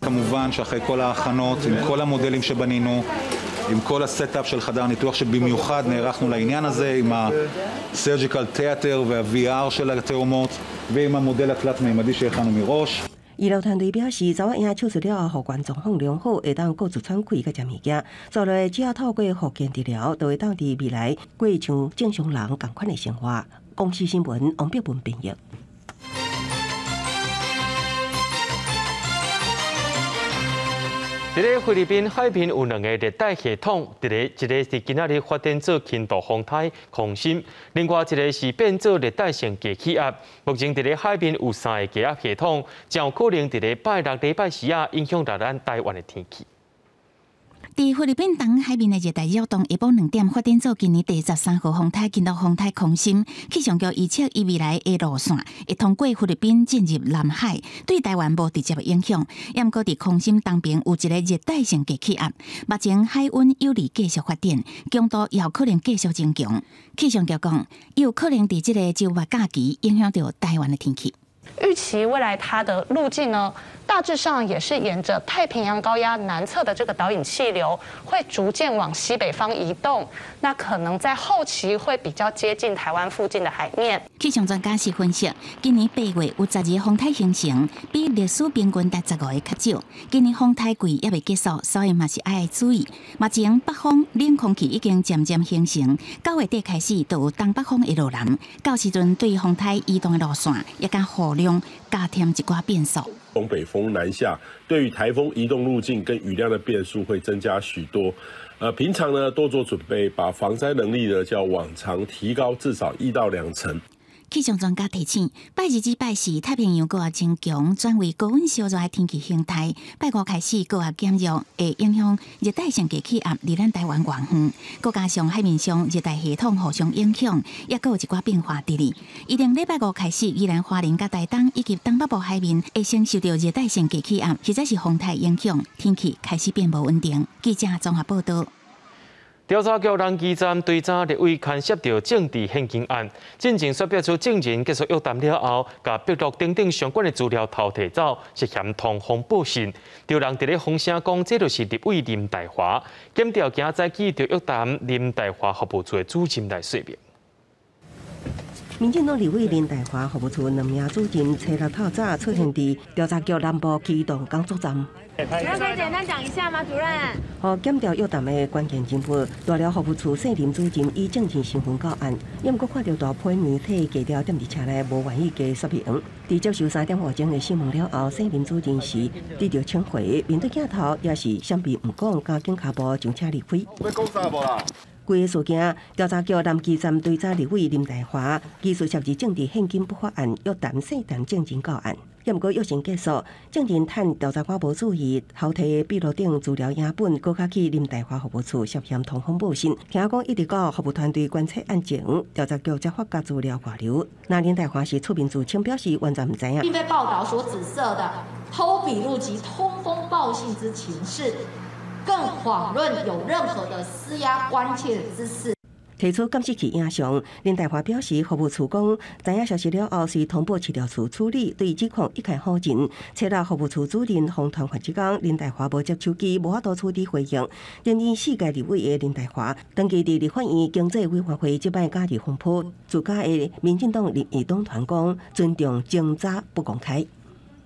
כמובן שאחרי כל ההכנות, עם כל המודלים שבנינו, עם כל הסטאפ של חדר ניתוח שבמיוחד נערכנו לעניין הזה, עם ה-Surgical Theater וה-VR של התאומות, ועם המודל התלת-מימדי שהכנו מראש. 医疗团队表示，查某婴仔手术了后，血管状况良好，会当各自喘气甲食物件。做落只要透过复健治疗，就会当伫未来过像正常人同款的生活。公视新闻王碧文编译。 伫咧菲律宾海边有2个热带系统，一个是今仔日发展做轻度风台空心，另外一个是变做热带性低气压。目前伫咧海边有3个低压系统，将有可能伫咧拜6、礼拜4啊影响到咱台湾的天气。 伫菲律宾东海面的热带扰动，下晡2点发展做今年第13号风台进入风台空心。气象局预测伊未来的路线会通过菲律宾进入南海，对台湾无直接的影响。也毋过伫空心东边有一个热带性低气压，目前海温有利继续发展，强度也有可能继续增强。气象局讲，伊有可能伫这个周末假期影响到台湾的天气。 预期未来它的路径呢，大致上也是沿着太平洋高压南侧的这个导引气流，会逐渐往西北方移动。那可能在后期会比较接近台湾附近的海面。气象专家是分析，今年8月有12个风台形成，比历史平均达15个较少。今年风台季也未结束，所以嘛是爱注意。目前北方冷空气已经渐渐形成，9月底开始就有东北风会落南，到时阵对风台移动的路线也甲雨量加添一寡变数。 东北风南下，对于台风移动路径跟雨量的变数会增加许多。平常呢多做准备，把防灾能力呢较往常提高至少1到2成。 气象专家提醒，拜2至拜4太平洋高压增强，转为高温烧热的天气形态。拜5开始高压减弱，会影响热带性低气压离咱台湾远远。再加上海面上热带系统互相影响，也有一寡变化伫哩。预定礼拜5开始，宜兰花莲甲台东以及东北部海面会先受到热带性低气压，或者是风台影响，天气开始变无稳定。记者综合报道。 调查局人基站对早立委牵涉到政治献金案，进前说表出证人结束约谈了后，甲笔录等等相关的资料偷摕走，涉嫌通风报信。有人伫咧风声讲，这就是立委林大华。检调今早起就约谈林大华服务处的主任来说明。 民进党立委林大华服务处2名主任初6透早出现伫调查局南部机动工作站。主任可以简单讲一下吗？主任。和检调约谈的关键人物，大寮服务处姓林主任以证件身份到案，也毋过看到大批媒体记者踮伫车内无愿意加说明。伫接受3点5钟的新闻了后，姓林主任时得到请回，面对镜头也是闪避毋讲，加警脚步将车离开。要讲啥无啦？ 规个事件，调查局南基站对早立委林大华疑似涉及政治献金不法案，约谈细谈证人到案。也毋过约成结束，证人趁调查官无注意，偷摕笔录等资料影本，搁较去林大华服务处涉嫌通风报信。听讲一直到服务团队观察案情，调查局才发觉资料外流。那林大华是出面自称表示完全毋知影，并被报道所指涉的偷笔录及通风报信之情事。 更遑论有任何的施压关切之事。提出监视器影像，林大华表示，服务处讲，知影消息了后是通报饲料处处理，对指控一概否认。初6服务处主任洪团环指讲，林大华无接手机，无法度处理回应。连任4届立委的林大华，登记伫立法院经济委员会即摆假日风波，自家的民进党立院党团讲，尊重侦查不公开。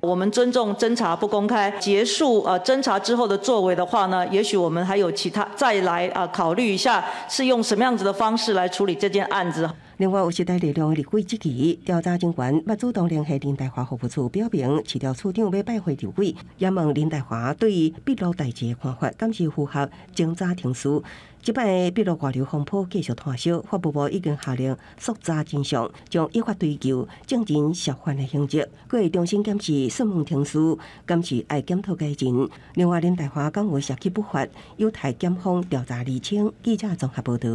我们尊重侦查不公开，结束侦查之后的作为的话呢，也许我们还有其他再来考虑一下，是用什么样子的方式来处理这件案子。另外，有时代力量的立委这期调查警官捌主动联系林岱华服务处，表明市调处长要拜会立委，也问林岱华对于笔录代志的看法，敢是符合侦查程序。即摆笔录外流风波继续炭烧，法务部已经下令肃查真相，将依法追究证人涉犯的刑责。佫会重新检视讯问程序，敢是爱检讨改进。另外，林岱华讲话涉及不法，有待检方调查厘清。记者综合报道。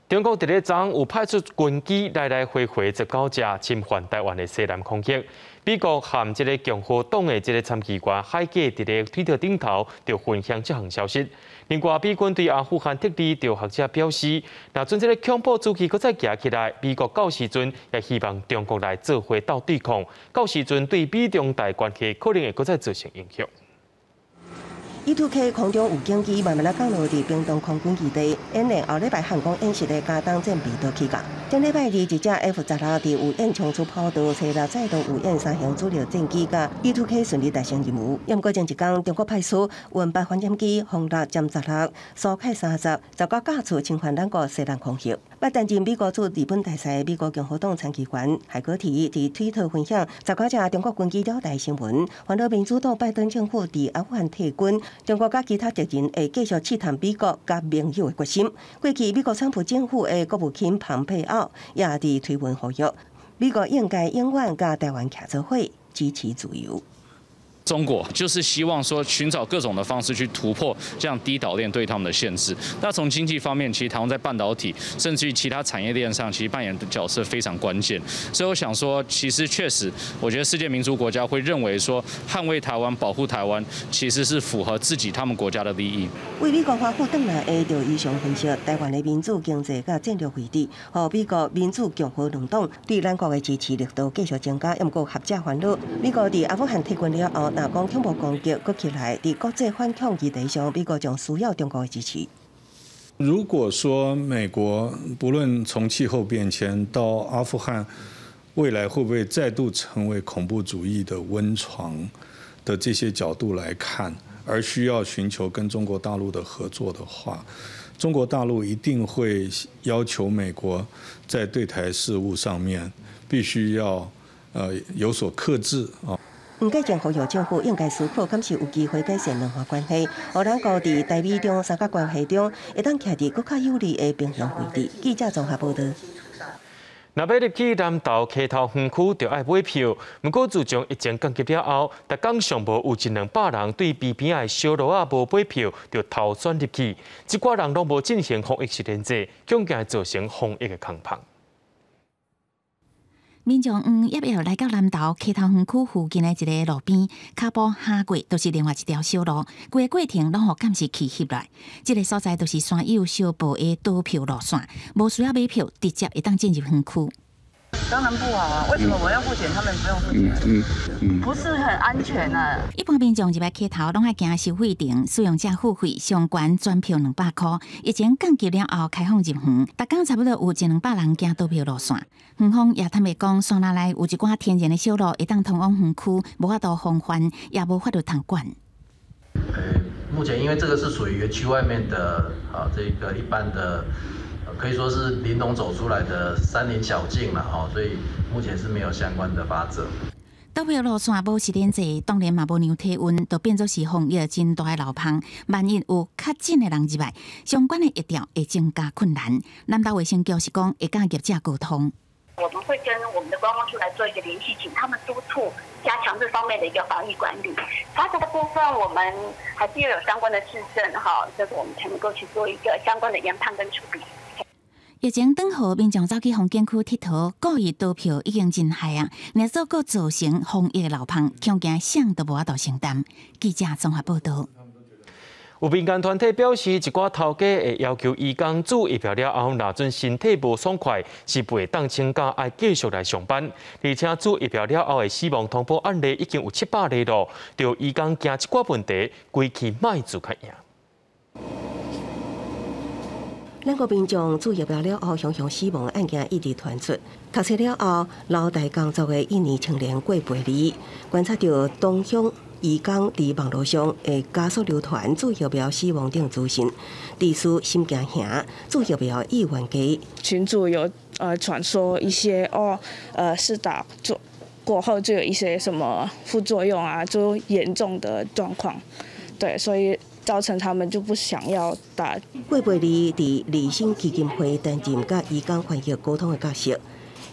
中国伫咧昨有派出军机来回19只侵犯台湾的西南空域。美国和这个共和党的这个参议员海格伫咧推特顶头就分享这项消息。另外，美军对阿富汗撤离，就学者表示，若阵这个恐怖主义搁再行起来，美国到时阵也希望中国来做伙斗对抗，到时阵对美中台关系可能会搁再造成影响。E2K 空中预警机慢慢降落伫屏东空军基地，演练后礼拜汉光演习的加当战备都期间。将礼拜二一架 F-16伫有演冲出跑道，车辆再度有演3项主力战机，甲 E2K 顺利达成任务。不过前一天，中国派出运8反舰机、轰6歼16、苏凯30，遭到架出侵犯咱国西南空域。捌担任美国驻日本大使美国共和党参议员海格提伫推特分享19架中国军机了台新闻，烦恼民主党拜登政府伫阿富汗退军。中国甲其他敌人会继续试探美国甲盟友的决心。过去，美国川普政府的国务卿蓬佩奥也伫推文呼吁，美国应该永远甲台湾徛做伙，支持自由。中国就是希望说寻找各种的方式去突破这样低岛链对他们的限制。那从经济方面，其实台湾在半导体甚至于其他产业链上，其实扮演的角色非常关键。所以我想说，其实确实，我觉得世界民主国家会认为说，捍卫台湾、保护台湾，其实是符合自己他们国家的利益。为美国华府转来的，就以上分析台湾的民主经济甲战略位置，和美国民主共和两党对咱国的支持力度继续增加。不过，学者烦恼，美国伫阿富汗退军了后，若讲恐怖攻击搁起来，伫国际反恐议题上，美国将需要中国的支持。如果说美国不论从气候变迁到阿富汗，未来会不会再度成为恐怖主义的温床的这些角度来看，而需要寻求跟中国大陆的合作的话，中国大陆一定会要求美国在对台事务上面必须要有所克制啊。不过，将呼吁政府应该思考，敢是有机会改善两岸关系，让咱国伫台美中三角关系中，会当徛伫更较有利的平衡位置。记者综合报道。若要入去南投溪头园区，就要买票。不过自从疫情降级了后，逐工上无有100-200人对边边的小路啊无买票，就投选入去。一寡人拢无进行防疫实验制，恐惊造成防疫的空棚。民众夜夜来到南投溪头园区附近的一个路边，脚步下过都是另外一条小路，规个过程拢互监视器翕来。这个所在就是山友小步的倒票路线，无需要买票，直接会当进入园区。当然不好啊！为什么我要付钱，他们不用付钱？不是很安全啊！一般民众入来溪头，拢爱行收费亭，使用者付费上悬转票200块。疫情降级了后，开放入园，逐工差不多有100-200人行倒票路线。园方也坦白讲，山内有一寡天然的小路，会当通往园区，无法度防范，也无法度通管。目前因为这个是属于园区外面的这个一般的。可以说是林农走出来的山林小径了所以目前是没有相关的法则。倒票路线无实验制，当然嘛无量体温，就变作是防疫真大的漏洞。万一有较近的人入来，相关的疫调会增加困难。南投卫生局是讲会甲业者沟通。我们会跟我们的观光处来做一个联系，请他们督促加强这方面的一个防疫管理。罚则的部分，我们还是要有相关的质证这个我们才能够去做一个相关的研判跟处理。疫情转好，民众走去风景区佚佗，故意倒票已经真害啊！若做个造成防疫的漏洞，恐惊谁都无法度承担。记者综合报道。有民间团体表示，一寡头家会要求移工注疫苗了后，若阵身体无爽快，是袂当请假，爱继续来上班。而且注疫苗了后的死亡通报案例已经有700例咯，就移工惊一寡问题，规气卖做较赢。咱国民众注意了后，熊熊死亡案件一直传出。读册了后，老台工作的印尼青年郭培利观察到东乡移工伫网络上会加速流传注意了死亡等资讯，地区心惊吓，注意了议员给群主有传说一些是打过后就有一些什么副作用啊，就严重的状况，对，所以造成他们就不想要打。郭培利伫理性基金会担任甲移工权益沟通的角色，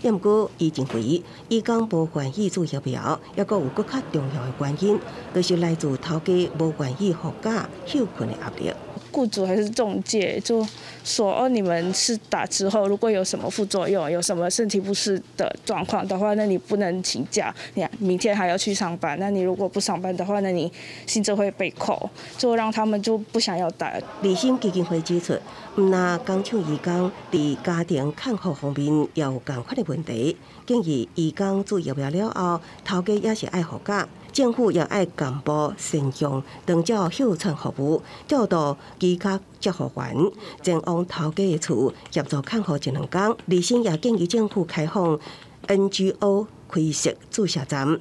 也毋过伊认为移工无愿意注疫苗，也佫有佫较重要的原因，就是来自头家无愿意放假休困的压力。雇主还是中介就说你们是打之后，如果有什么副作用，有什么身体不适的状况的话，那你不能请假，你明天还要去上班。那你如果不上班的话，那你薪资会被扣，就让他们就不想要打。理性基金会指出，毋但工厂移工伫家庭看护方面也有同款的问题，建议移工注疫苗了后，头家也是爱放假。政府也爱监督善用长照休产服务，调度居家照护员前往头家的厝协助看护1、2天。李先也建议政府开放 NGO 开设注射站，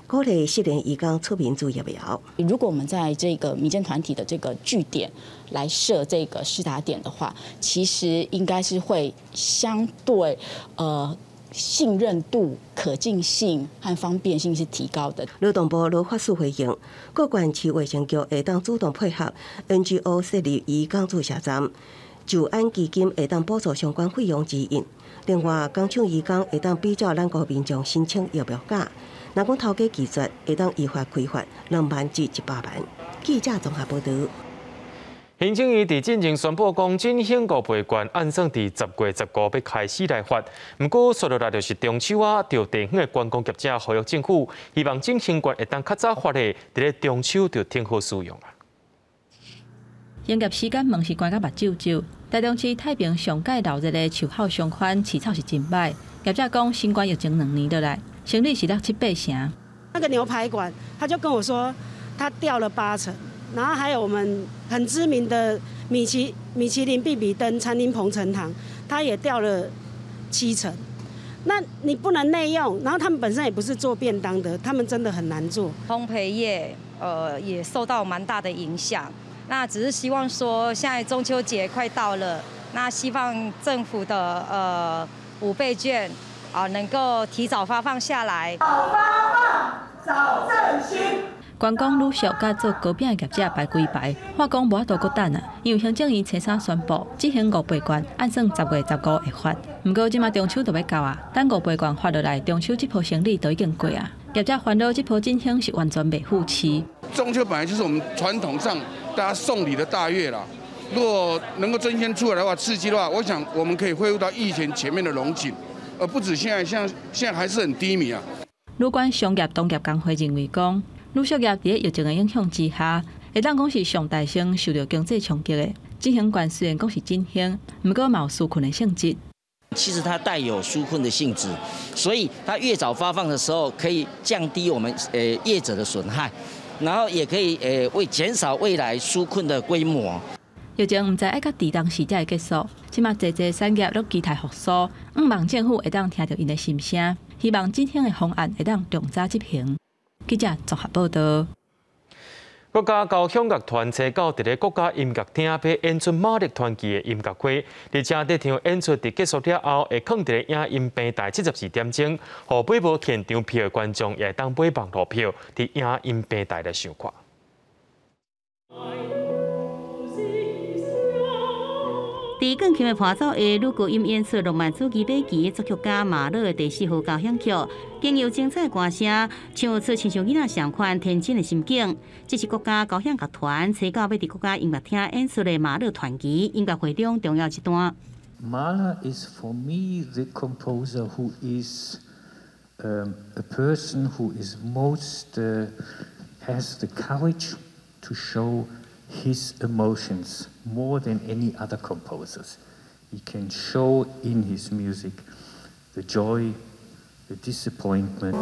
鼓励适龄移工出面注疫苗。如果我们在这个民间团体的这个据点来设这个施打点的话，其实应该是会相对信任度、可进性和方便性是提高的。劳动部劳法署回应，各县市卫生局会当主动配合 NGO 设立移工注射站，就按基金会当补助相关费用支引。另外，工厂移工会当比照咱国民众申请疫苗价，若讲头家拒绝，会当依法开罚2万至100万。记者综合报道。行政院伫进前宣布，讲振兴5倍券按算伫10月15要开始来发。不过，说落来就是中秋啊，着地方的观光业者呼吁政府，希望振兴券会当较早发的，伫咧中秋就挺好使用啊。营业时间门是关甲目睭睭。台中市太平上界闹热的树口相反，市草是真歹。业者讲，新冠疫情2年落来，生意是落7-8成。那个牛排馆，他就跟我说，他掉了8成。然后还有我们很知名的米其林必比登餐厅鹏城堂，它也掉了7成。那你不能内用，然后他们本身也不是做便当的，他们真的很难做。烘焙业也受到蛮大的影响。那只是希望说，现在中秋节快到了，那希望政府的5倍券能够提早发放下来。早发放，早振兴。观光旅宿甲做糕饼的业者排几排，话讲无法度搁等啊，因为行政院初三宣布，执行5倍券，按算10月15会发。不过即马中秋就要到啊，等5倍券发落来，中秋这波生意都已经过啊。业者烦恼这波振兴是完全未付期。中秋本来就是我们传统上大家送礼的大月啦，如果能够振兴出来的话，刺激的话，我想我们可以恢复到疫情前面的荣景，而不止现在还是很低迷啊。有关商业同业工会认为讲。旅宿业伫疫情的影响之下，会当讲是上大声受到经济冲击的。振兴券虽然讲是振兴，不过有纾困的性质。其实它带有纾困的性质，所以它越早发放的时候，可以降低我们业者的损害，然后也可以为减少未来纾困的规模。疫情唔知爱到伫当时才会结束，即马侪产业都期待复苏，希望政府会当听到因的心声，希望振兴的方案会当重早执行。记者综合报道。国家交响乐团找到伫咧国家音乐厅要演出马力传奇的音乐会，而且这场演出伫结束了后，会放伫咧影音平台72点钟，互买无现场票的观众也当买网络票伫影音平台来收看。伫更琴的伴奏下，女高音演出浪漫主义马奇作曲家马勒的第4号交响曲，经由精彩歌声唱出亲像囡仔上款天真的心境。这是国家交响乐团找到要伫国家音乐厅演出的马勒传奇音乐会中重要一段。Mahler is for me the composer who is a person who is most has the courage to show his emotions more than any other composers. He can show in his music the joy, the disappointment.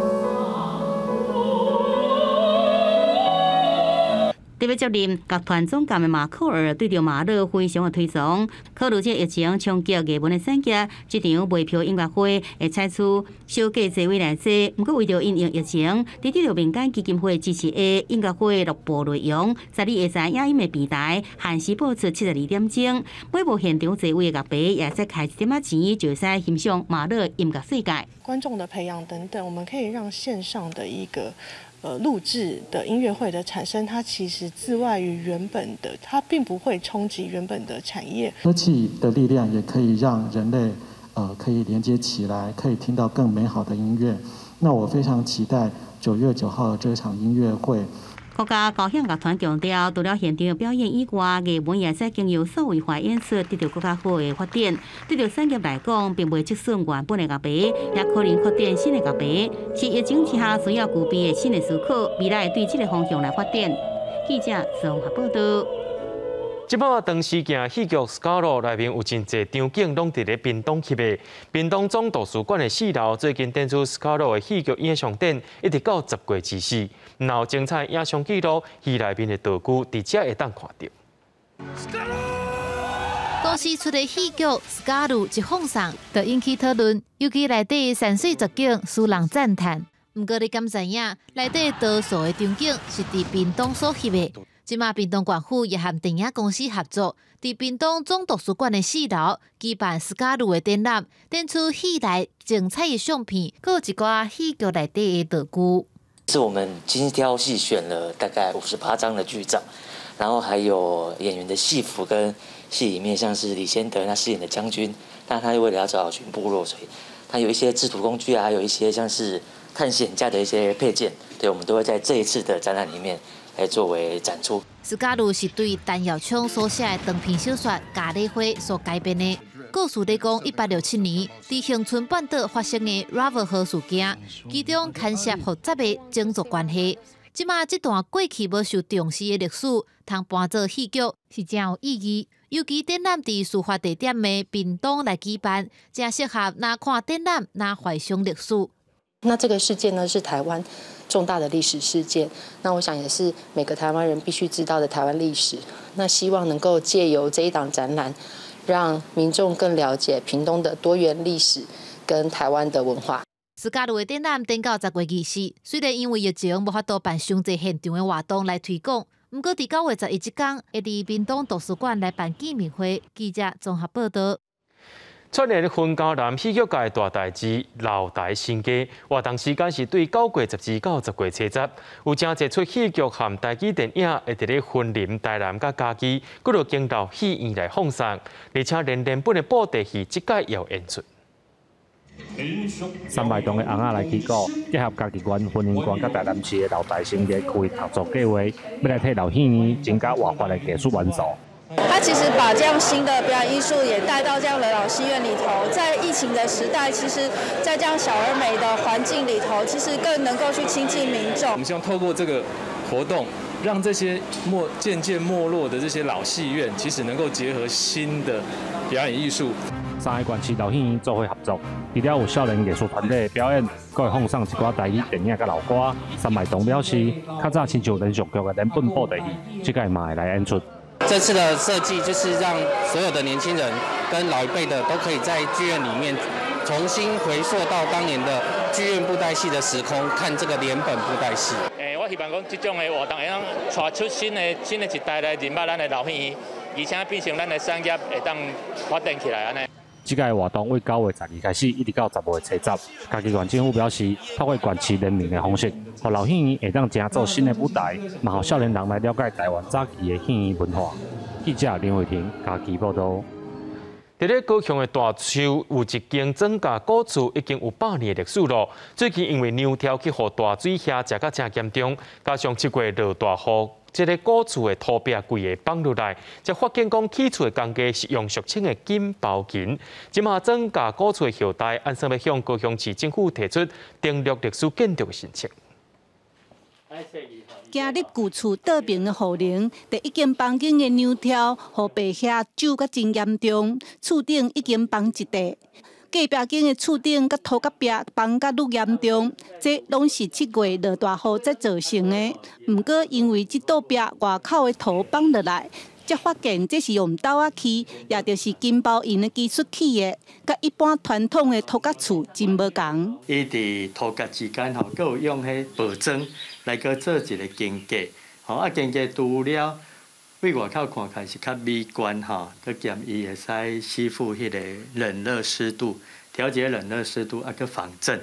特别责任甲团总监的马库尔对着马勒非常的推崇。考虑这疫情冲击艺文的产业，这场卖票音乐会会采取小价座位来做。不过为着因应疫情，得到民间基金会支持的音乐会录播内容，在你会知影音的平台限时播出72点钟。每部现场座位的乐评也再开1点仔钱，就会使欣赏马勒音乐世界。观众的培养等等，我们可以让线上的一个录制的音乐会的产生，它其实自外于原本的，它并不会冲击原本的产业。科技的力量也可以让人类可以连接起来，可以听到更美好的音乐。那我非常期待9月9号的这场音乐会。国家高响乐团强调，除了现场的表演以外，艺文也使经由数位化演出，得到更加好的发展。对着产业来讲，并未折损原本的乐评，也可能扩展新的乐评。是疫情之下需要具备的新的思考，未来对这个方向来发展。记者综合报道。即摆长时间戏剧 Scarlet 内面有真侪场景拢伫咧屏东翕的。屏东总图书馆的4楼最近展出 Scarlet 的戏剧影像展，一直到10月14。有精彩影像记录，戏内面的道具伫遮会当看到。公司出的戏剧 Scarlet 一放送，就引起讨论，尤其内底山水绝景，使人赞叹。不过你敢知影，内底多数的场景是伫屏东所翕的。即马屏东县府也和电影公司合作，伫屏东总图书馆的4楼举办 Scarlet 的展览，展出戏内精彩的相片，还有一寡戏剧内底的道具。是我们精挑细选了大概58张的剧照，然后还有演员的戏服跟戏里面像是李先德他饰演的将军，那他为了要找寻部落，所以他有一些制图工具啊，还有一些像是探险家的一些配件，对，我们都会在这一次的展览里面来作为展出。Scarlet 是对陈耀昌所写的长篇小说《咖喱花》所改编的。故事在讲1867年在恒春半岛发生的 Raver 河事件，其中牵涉复杂的种族关系。即马这段过去无受重视的历史，通搬做戏剧是真有意义。尤其展览伫事发地点的屏东来举办，正适合哪看展览哪怀想历史。那这个事件呢，是台湾重大的历史事件。那我想也是每个台湾人必须知道的台湾历史。那希望能够借由这一档展览，让民众更了解屏东的多元历史跟台湾的文化。Scarlet 的展览展到10月20日，虽然因为疫情无法度办伤济现场的活动来推广，不过伫9月11日天，会伫屏东图书馆来办见面会。记者综合报道。串联云嘉南戏剧界大代志，老台新家活动时间是对9月12到10月70，有真侪出戏剧和台语电影会伫咧云林、台南甲嘉义，佮落经到戏院来放送，而且连原本的布袋戏即届也有演出。3百栋的翁仔来起鼓，结合家己县云林县甲台南市的老台新家开合作计划，要来替老戏院增加活法的技术元素。他其实把这样新的表演艺术也带到这样的老戏院里头，在疫情的时代，其实，在这样小而美的环境里头，其实更能够去亲近民众。我们希望透过这个活动，让这些渐渐没落的这些老戏院，其实能够结合新的表演艺术。3个县市老戏院做伙合作，除了有少年艺术团队的表演，还会放送一寡台语电影甲老歌。3百栋表示，较早亲像连续剧的连本布袋戏，这届嘛会来演出。这次的设计就是让所有的年轻人跟老一辈的都可以在剧院里面重新回溯到当年的剧院布袋戏的时空，看这个连本布袋戏。我希望讲这种的活动会当带出新的一代来认捌咱的老戏院，而且变成咱的产业会当发展起来安尼。这届活动为9月12开始，一直到10月70。嘉义县政府表示，透过县市联名的方式，让老戏院会当成做新的舞台，嘛让少年人来了解台湾早期的戏院文化。记者林慧婷，嘉义报道。伫咧高雄的大树有一间庄稼古厝，已经有100年的历史了。最近因为牛条去互大水遐食甲真严重，加上7月落大雨。这个古厝的土壁规个放落来，才发现讲起厝的工价是用俗称的金包银。即马庄稼古厝的后代，按算要向高雄市政府提出登录历史建筑的申请。今日旧厝倒平的户龄，第一间房间的牛条，互白遐酒甲真严重，厝顶已经放一地。隔壁间的厝顶甲土甲壁崩甲愈严重，这拢是7月落大雨才造成的。毋过因为这道壁外口的土崩落来，才发现这是用刀仔起，也就是金包银的技术起的，甲一般传统的土甲厝真无共。伊伫土甲之间吼，佮有用迄薄砖来个做一个间隔，吼啊间隔除了。 为外口看起来是较美观哈，佮兼伊会使吸附迄个冷热湿度，调节冷热湿度，啊，佮防震。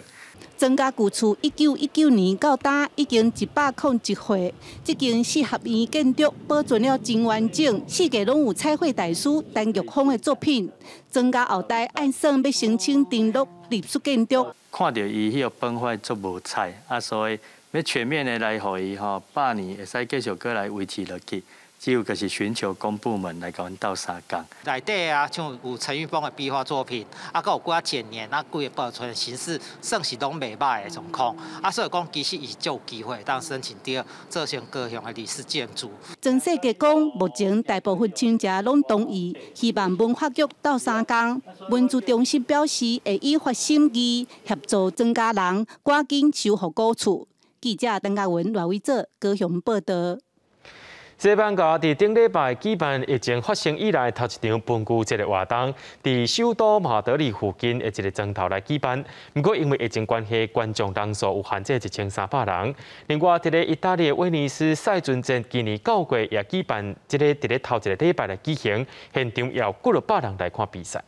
曾家旧厝1919年到今已经101岁，这间四合院建筑保存了真完整，四界拢有彩绘大师陈玉峰的作品。曾家后代按算要申请登录历史建筑，看到伊迄个崩坏足无彩，啊，所以要全面的来互伊吼，100年会使继续过来维持落去。 只有就是寻求公部门来甲阮斗相共。内底啊，像有陈玉峰的壁画作品，啊，佮有几啊前年啊，规个保存形式算是拢袂歹的状况。啊，所以讲其实伊就有机会当申请到这项各项的历史建筑。全世界讲，目前大部分亲戚拢同意，希望文化局斗相共。文字中心表示会依法审议，协助曾家人赶紧修复古厝。记者邓嘉文、赖伟做高雄报道。 西班牙伫顶礼拜举办疫情发生以来头一场分居节的活动，伫首都马德里附近的一个钟头来举办。不过因为疫情关系，观众人数有限制1300人。另外，伫咧意大利的威尼斯赛船节今年9月也举办伫咧头一个礼拜来举行，现场也有几600人来看比赛。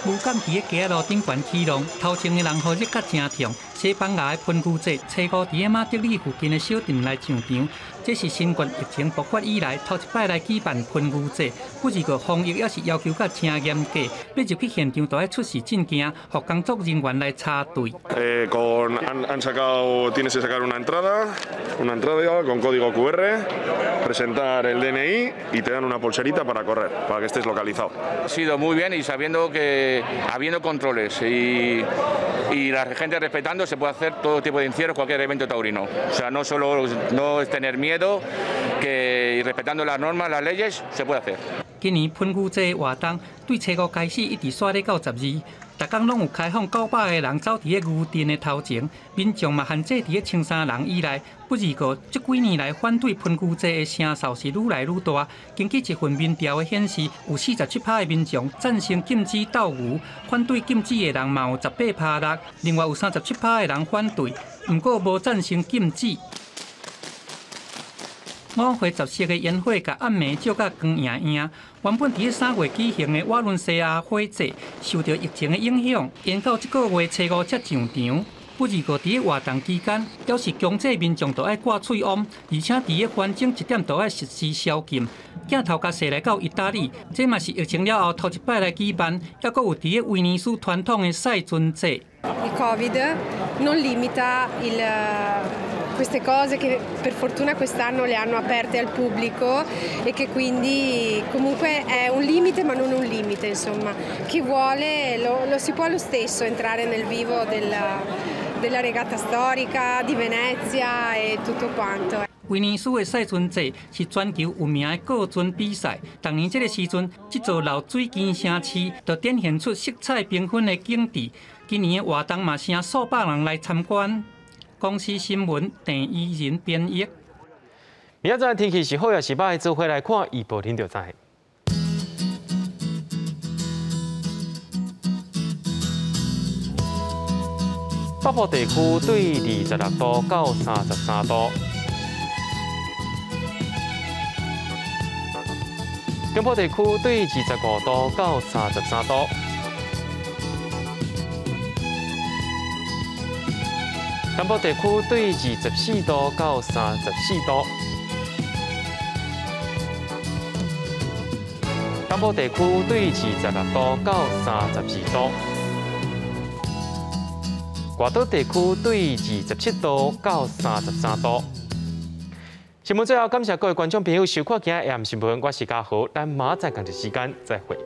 武港伫个街路顶悬起龙，头前的人雨热甲真重。西班牙的喷泉节，初五伫个马德里附近的小店来上场。这是新冠疫情爆发以来头一摆来举办喷泉节，不过个防疫也是要求甲真严格，要入去现场都要出示证件，互工作人员来插队。Tienes que sacar una entrada con código QR, presentar el DNI y te dan una pulserita para correr, para que estés localizado. Ha sido muy bien y sabiendo que habiendo controles y la gente respetando se puede hacer todo tipo de encierros, cualquier evento taurino. O sea, no solo no es tener miedo, que y respetando las normas, las leyes, se puede hacer. 今年喷泉节活动对初五开始一直刷咧到12。 逐工拢有开放900个人走伫个牛店的头前，民众嘛限制伫个13人以内。不过，这几年来反对喷泉节的声势是愈来愈大。根据一份民调的显示，有47%的民众赞成禁止斗牛，反对禁止的人嘛有18%，另外有37%的人反对，不过无赞成禁止。 5花10色的烟火，甲暗暝照甲光莹莹。原本伫3月举行的瓦伦西亚火节，受到疫情的影响，延到这个月初5才上场。不过伫活动期间，表示强制民众都爱挂喙嗡，而且伫环境1点都爱实施宵禁。镜头甲驶来到意大利，这嘛是疫情了后头一摆来举办，还佫有伫威尼斯传统的赛船节。Il Covid non limita queste cose che per fortuna quest'anno le hanno aperte al pubblico e che quindi comunque è un limite ma non un limite, insomma. Chi vuole lo si può lo stesso entrare nel vivo della regata storica di Venezia e tutto quanto. 威尼斯的赛船节是全球有名的各船比赛。当年这个时阵，这座老水基城市就展现出色彩缤纷的景致。今年的活动嘛，成数百人来参观。公司新闻郑依仁编译。明仔载天气是好也是歹，做回来看预报天就知。北部地区对26度到33度，中部地区对25度到33度。 南部地区对24度到34度，东部地区对26度到32度，外岛地区对27度到33度。新闻最后，感谢各位观众朋友收看今日AM新闻，我是嘉豪，咱明仔载同一时间再会。